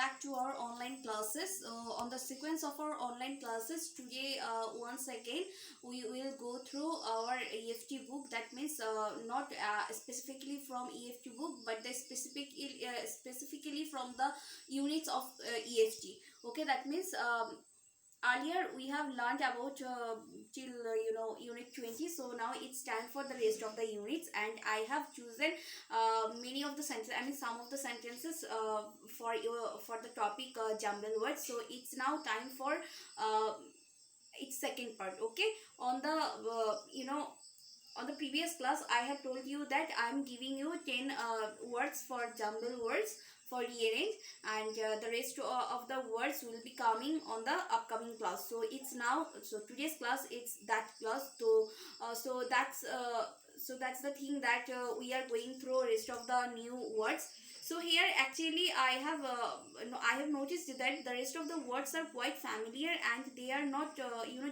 back to our online classes. On the sequence of our online classes today, once again we will go through our EFT book. That means not specifically from EFT book, but the specifically from the units of EFT. Okay, that means earlier we have learned about till unit 20. So now it's time for the rest of the units, and I have chosen many of the sentences, I mean some of the sentences for the topic jumble words. So it's now time for its second part. Okay, on the on the previous class I have told you that I am giving you 10 words for jumble words for rearrange, and the rest of the words will be coming on the upcoming class. So it's now, so today's class, it's that class. So that's the thing that we are going through rest of the new words. So here actually I have noticed that the rest of the words are quite familiar and they are not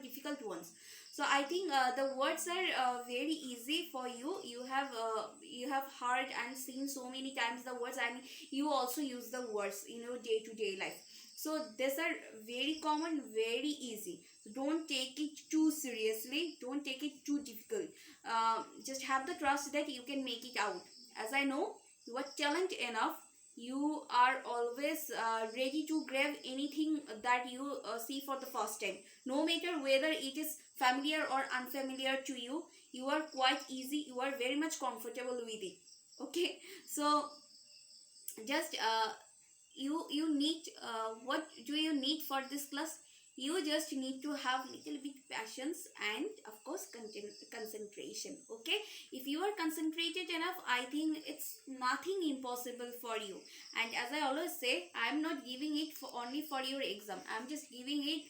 difficult ones. So I think the words are very easy for you. You have heard and seen so many times the words, and you also use the words in your day to day life. So these are very common, very easy. So don't take it too seriously, don't take it too difficult. Just have the trust that you can make it out. As I know you are talented enough, you are always ready to grab anything that you see for the first time, no matter whether it is familiar or unfamiliar to you. You are quite easy, you are very much comfortable with it. Okay, so just you need what do you need for this class? You just need to have little bit patience and of course concentration. Okay, if you are concentrated enough, I think it's nothing impossible for you. And as I always say, I am not giving it for only for your exam, I am just giving it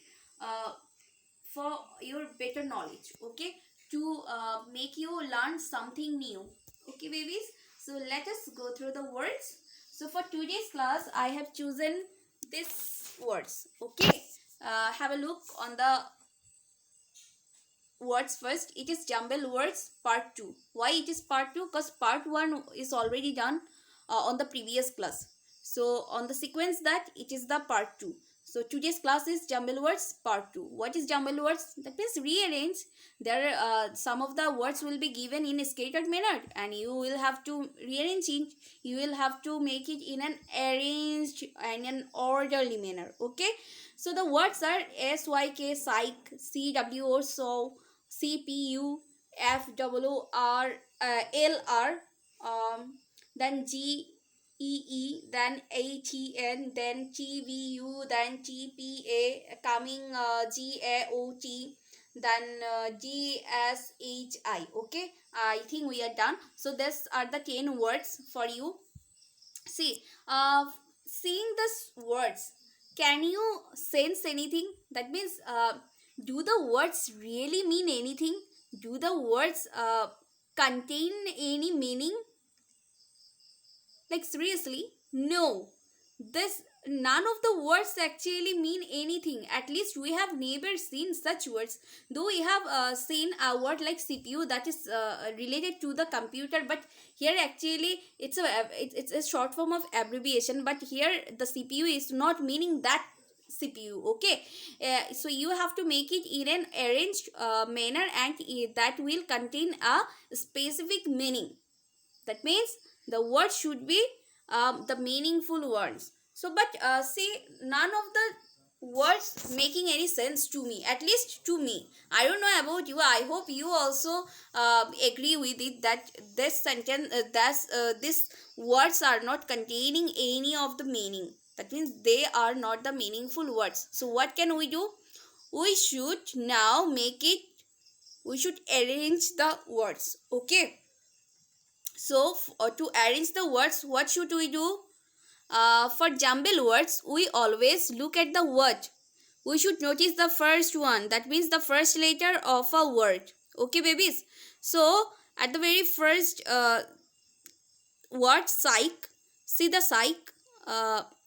for your better knowledge. Okay, to make you learn something new. Okay babies, so let us go through the words. So for today's class I have chosen these words. Okay, have a look on the words first. It is jumble words part 2. Why it is part 2? Because part 1 is already done on the previous class. So on the sequence that it is the part 2. So today's class is jumble words part 2. What is jumble words? That means rearrange. There some of the words will be given in a scattered manner and you will have to rearrange it. You will have to make it in an arranged and an orderly manner. Okay, so the words are SYK, psych, CWO, so CPU, FOOR, LR, then GEE, then ATN, then TVU, then TPA, coming GAOT, then GSHI. Okay, I think we are done. So these are the 10 words for you. See, seeing these words, can you sense anything? That means, do the words really mean anything? Do the words contain any meaning? Like seriously, no. This none of the words actually mean anything. At least we have never seen such words. Though we have seen a word like CPU that is related to the computer, but here actually it's a short form of abbreviation. But here the CPU is not meaning that CPU. Okay, so you have to make it in an arranged manner, and that will contain a specific meaning. That means the words should be the meaningful words. So but see, none of the words making any sense to me, at least to me. I don't know about you, I hope you also agree with it that this sentence this words are not containing any of the meaning. That means they are not the meaningful words. So what can we do? We should now make it, we should arrange the words. Okay, so to arrange the words, what should we do? For jumble words, we always look at the word. We should notice the first one. That means the first letter of a word. Okay, babies. So at the very first word, psych. See the psych.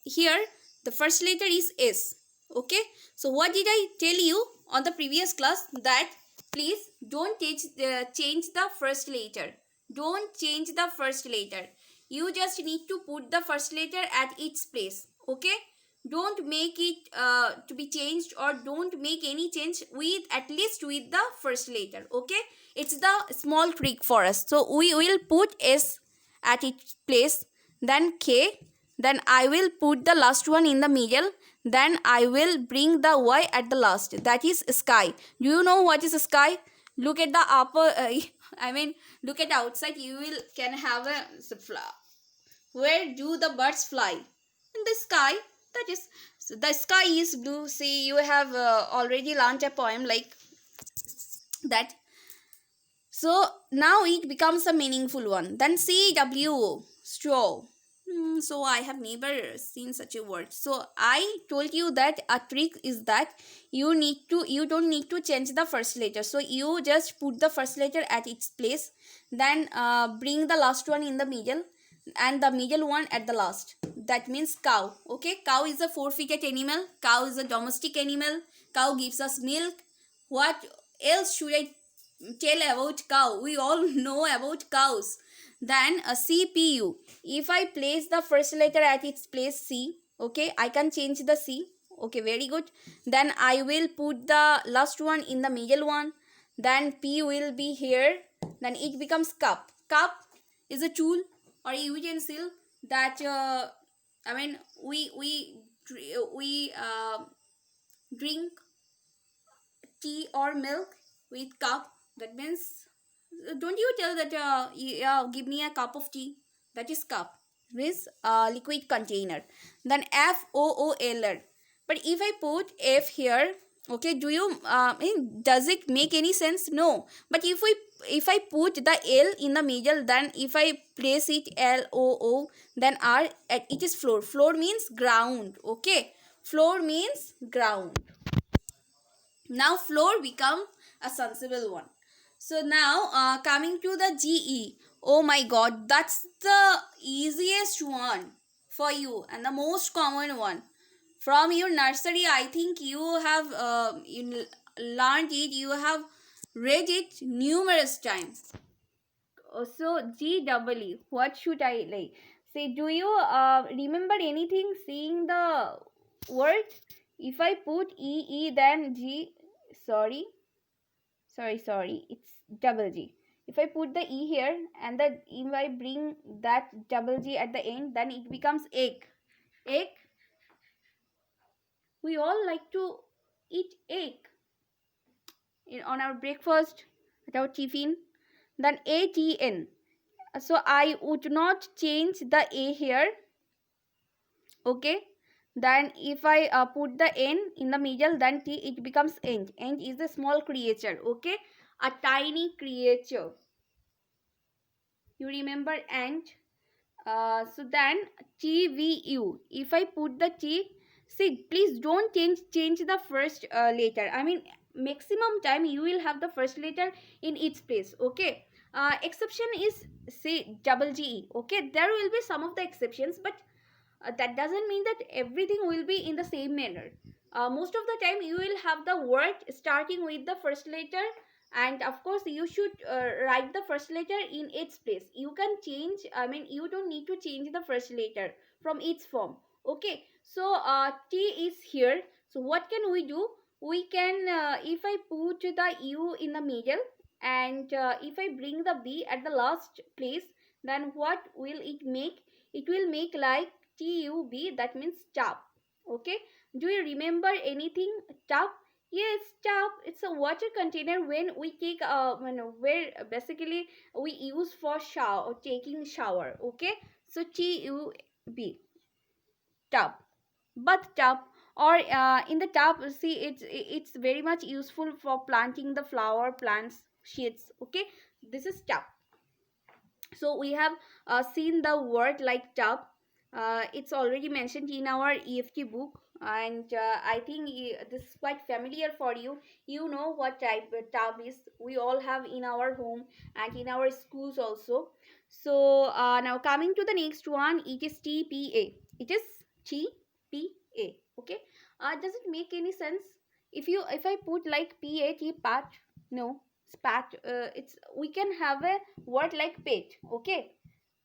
Here the first letter is S. Okay. So what did I tell you on the previous class? That please don't change the first letter. Don't change the first letter. You just need to put the first letter at its place. Okay, don't make it to be changed, or don't make any change with, at least with the first letter. Okay, it's the small trick for us. So we will put S at its place, then K, then I will put the last one in the middle, then I will bring the Y at the last, that is sky. Do you know what is sky? Look at the upper I mean, look at outside, you will can have a where do the birds fly? In the sky. That is, so the sky is blue. See, you have already learned a poem like that. So now it becomes a meaningful one. Then CWO, straw. So I have never seen such a word. So I told you that a trick is that you don't need to change the first letter. So you just put the first letter at its place, then bring the last one in the middle, and the middle one at the last. That means cow. Okay, cow is a four-footed animal. Cow is a domestic animal. Cow gives us milk. What else should I tell about cow? We all know about cows. Then a CPU. If I place the first letter at its place, C, okay, I can change the C. Okay, very good. Then I will put the last one in the middle one. Then P will be here. Then it becomes cup. Cup is a tool or a utensil that I mean we drink tea or milk with cup. That means, don't you tell that yeah, give me a cup of tea. That is cup. Means liquid container. Then FOOLR. But if I put F here, okay, do you does it make any sense? No. But if I put the L in the middle, then if I place it LOO, then R, it is floor. Floor means ground. Okay, floor means ground. Now floor become a sensible one. So now coming to the GE. Oh my god, that's the easiest one for you and the most common one. From your nursery, I think you have learned it, you have read it numerous times. So GEE, what should I like? Say, do you remember anything seeing the word? If I put EE, then G, sorry, it's double G. If I put the E here and the if I bring that double G at the end, then it becomes egg. Egg. We all like to eat egg on our breakfast, at our tiffin. Then ATN. So I would not change the A here. Okay. Then if I put the N in the middle, then T, it becomes ant. Ant is a small creature. Okay. A tiny creature. You remember ant? So then TVU. If I put the T, see, please don't change the first letter. I mean, maximum time you will have the first letter in its place. Okay. Exception is, say, double GE. Okay, there will be some of the exceptions, but that doesn't mean that everything will be in the same manner. Most of the time you will have the word starting with the first letter, and of course you should write the first letter in its place. You can change, I mean, you don't need to change the first letter from its form. Okay, so T is here. So what can we do? We can if I put the U in the middle, and if I bring the B at the last place, then what will it make? It will make like TUB, that means tub. Okay, do you remember anything? Tub? Yes, tub. It's a water container when we take where basically we use for shower or taking shower. Okay, so TUB, tub. Bathtub, or in the tub, see, it's very much useful for planting the flower plants shades. Okay, this is tub. So we have seen the word like tub. It's already mentioned in our EFT book, and I think this is quite familiar for you. You know what type of tub is. We all have in our home and in our schools also. So now coming to the next one, it is TPA. It is TPA. Okay. Does it make any sense? If I put like PAT, part, no, spat, it's, we can have a word like pet. Okay,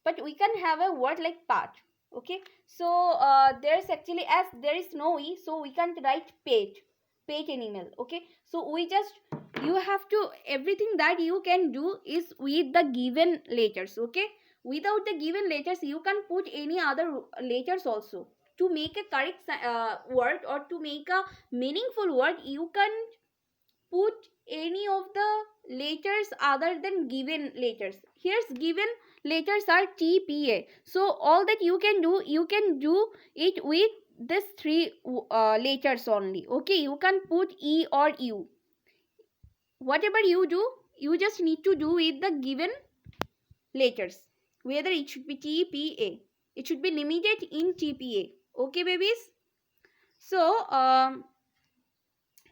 but we can have a word like part. Okay, so there's actually, as there is no e, so we can't write pet animal. Okay, so we just, you have to, everything that you can do is with the given letters. Okay, without the given letters you can put any other letters also. To make a correct word, or to make a meaningful word, you can put any of the letters other than given letters. Here's given letters are TPA. So all that you can do it with this three letters only. Okay, you can put E or U. Whatever you do, you just need to do with the given letters. Whether it should be TPA. It should be limited in TPA. Okay, babies? So,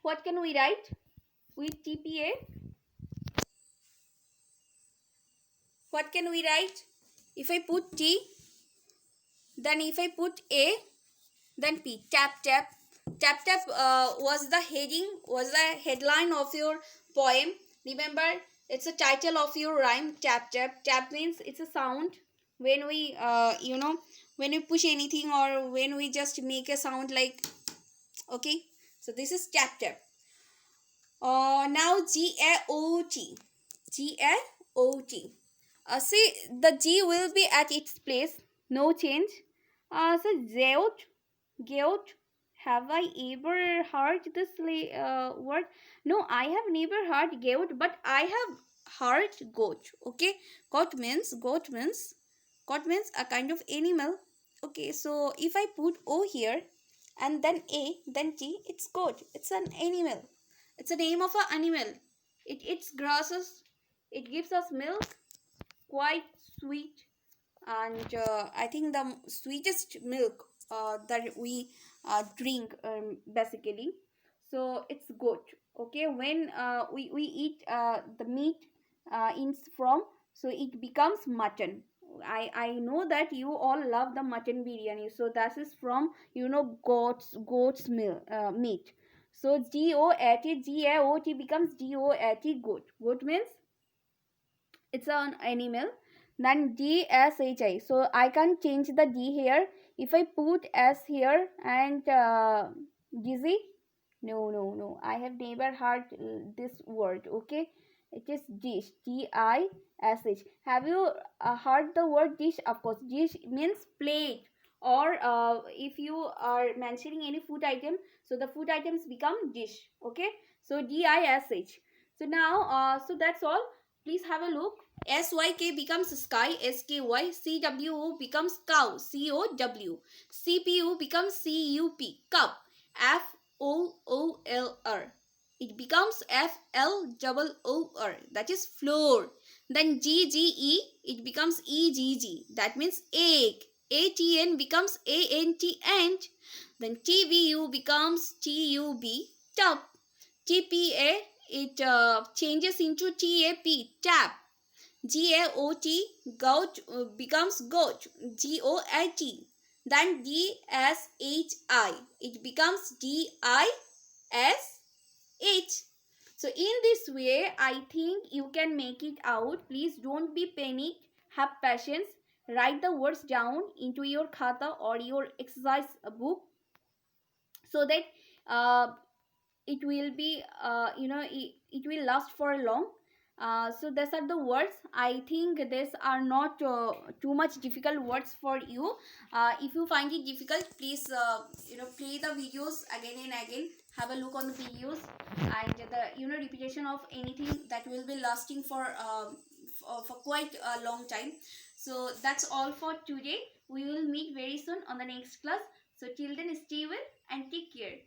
what can we write with TPA? What can we write? If I put T, then if I put A, then P. Tap tap. Tap tap was the heading, was the headline of your poem. Remember, it's a title of your rhyme. Tap tap. Tap means it's a sound when we when we push anything, or when we just make a sound like, okay. So this is tap tap. Now GAOT. GAOT. See, the G will be at its place, no change. So Geot, Geot. Have I ever heard this word? No, I have never heard Geot, but I have heard goat. Okay, goat means a kind of animal. Okay, so if I put O here and then A, then T, it's goat. It's an animal. It's a name of an animal. It eats grasses. It gives us milk, quite sweet, and I think the sweetest milk that we drink, basically. So it's goat. Okay, when we eat the meat in from, so it becomes mutton. I know that you all love the mutton biryani, so that is from, goat's meat. So G-O-A-T becomes G-O-A-T, goat. Goat means it's an animal. Then DSHI, so I can change the D here. If I put S here and dizzy, no, I have never heard this word. Okay, it is dish, DISH. Have you heard the word dish? Of course, dish means plate, or if you are mentioning any food item, so the food items become dish. Okay, so DISH. So now, so that's all. Please have a look. SYK becomes sky, SKY. CWO becomes cow, COW. CPU becomes CUP, cup, FOOLR. It becomes FLOOR, that is floor. Then GGE, it becomes EGG, that means egg. ATN becomes ANT, ant. Then TVU becomes TUB, tub. TPA, it changes into TAP, tap. GAOT, goat, becomes goat, GOAT. Then DSHI, it becomes DISH. So in this way, I think you can make it out. Please don't be panicked. Have patience. Write the words down into your khata or your exercise book, so that uh, it will be it will last for long. So these are the words. I think these are not too much difficult words for you. If you find it difficult, please play the videos again and again. Have a look on the videos, and the repetition of anything that will be lasting for quite a long time. So that's all for today. We will meet very soon on the next class. So till then, stay well and take care.